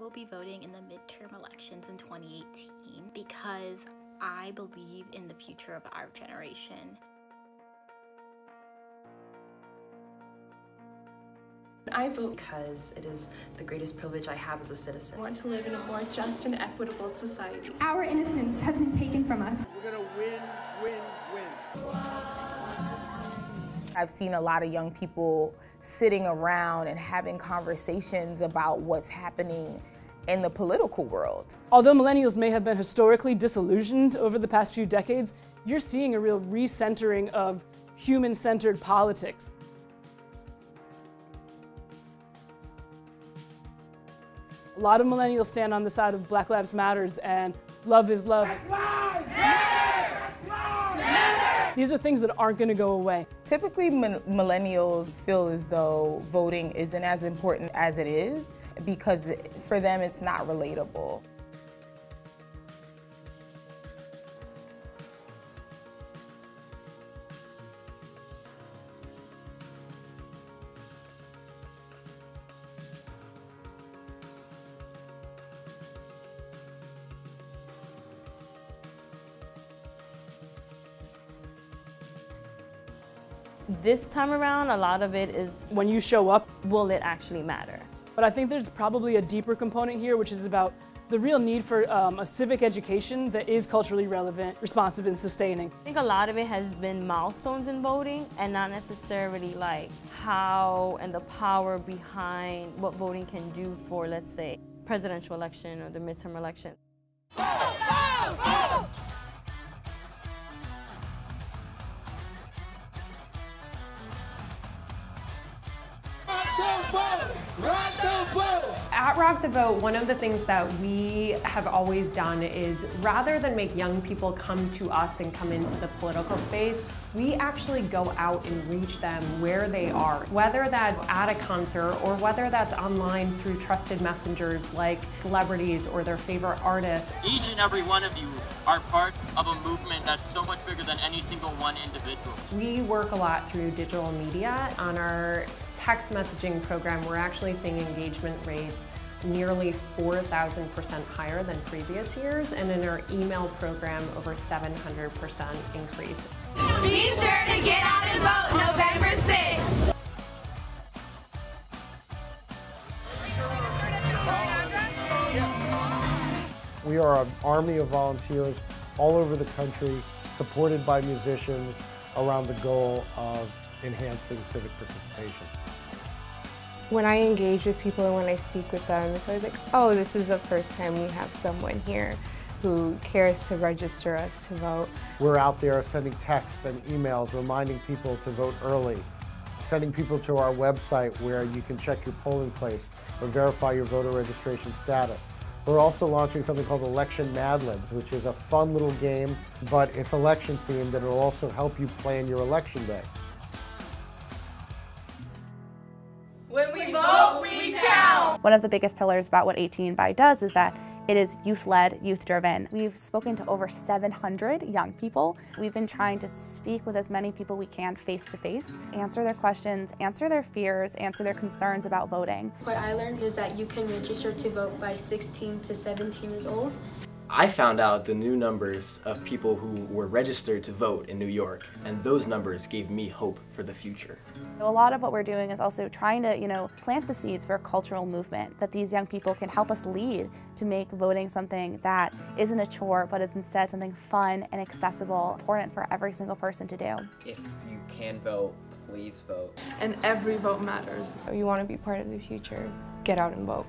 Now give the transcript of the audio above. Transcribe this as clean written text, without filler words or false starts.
will be voting in the midterm elections in 2018 because I believe in the future of our generation. I vote because it is the greatest privilege I have as a citizen. I want to live in a more just and equitable society. Our innocence has been taken from us. We're gonna win, win, win. I've seen a lot of young people sitting around and having conversations about what's happening in the political world. Although millennials may have been historically disillusioned over the past few decades, you're seeing a real recentering of human-centered politics. A lot of millennials stand on the side of Black Lives Matters and love is love. Black Lives Matter! Black Lives Matter! These are things that aren't going to go away. Typically, millennials feel as though voting isn't as important as it is because for them it's not relatable. This time around, a lot of it is, When you show up, will it actually matter? but I think there's probably a deeper component here, which is about the real need for a civic education that is culturally relevant, responsive, and sustaining. I think a lot of it has been milestones in voting and not necessarily like how and the power behind what voting can do for, let's say, presidential election or the midterm election. At Rock the Vote, one of the things that we have always done is rather than make young people come to us and come into the political space, we actually go out and reach them where they are, whether that's at a concert or whether that's online through trusted messengers like celebrities or their favorite artists. Each and every one of you are part of a movement that's so much bigger than any single one individual. We work a lot through digital media. On our text messaging program, we're actually seeing engagement rates nearly 4,000% higher than previous years, and in our email program, over 700% increase. Be sure to get out and vote November 6th. We are an army of volunteers all over the country, supported by musicians around the goal of enhancing civic participation. When I engage with people and when I speak with them, it's always like, oh, this is the first time we have someone here who cares to register us to vote. We're out there sending texts and emails reminding people to vote early, sending people to our website where you can check your polling place or verify your voter registration status. We're also launching something called Election Mad Libs, which is a fun little game, but it's election themed and it'll also help you plan your election day. When we vote, we count. One of the biggest pillars about what 18 by does is that it is youth-led, youth-driven. We've spoken to over 700 young people. We've been trying to speak with as many people we can face-to-face, answer their questions, answer their fears, answer their concerns about voting. What I learned is that you can register to vote by 16 to 17 years old. I found out the new numbers of people who were registered to vote in New York, and those numbers gave me hope for the future. A lot of what we're doing is also trying to, plant the seeds for a cultural movement that these young people can help us lead to make voting something that isn't a chore, but is instead something fun and accessible, important for every single person to do. If you can vote, please vote. And every vote matters. If you want to be part of the future, get out and vote.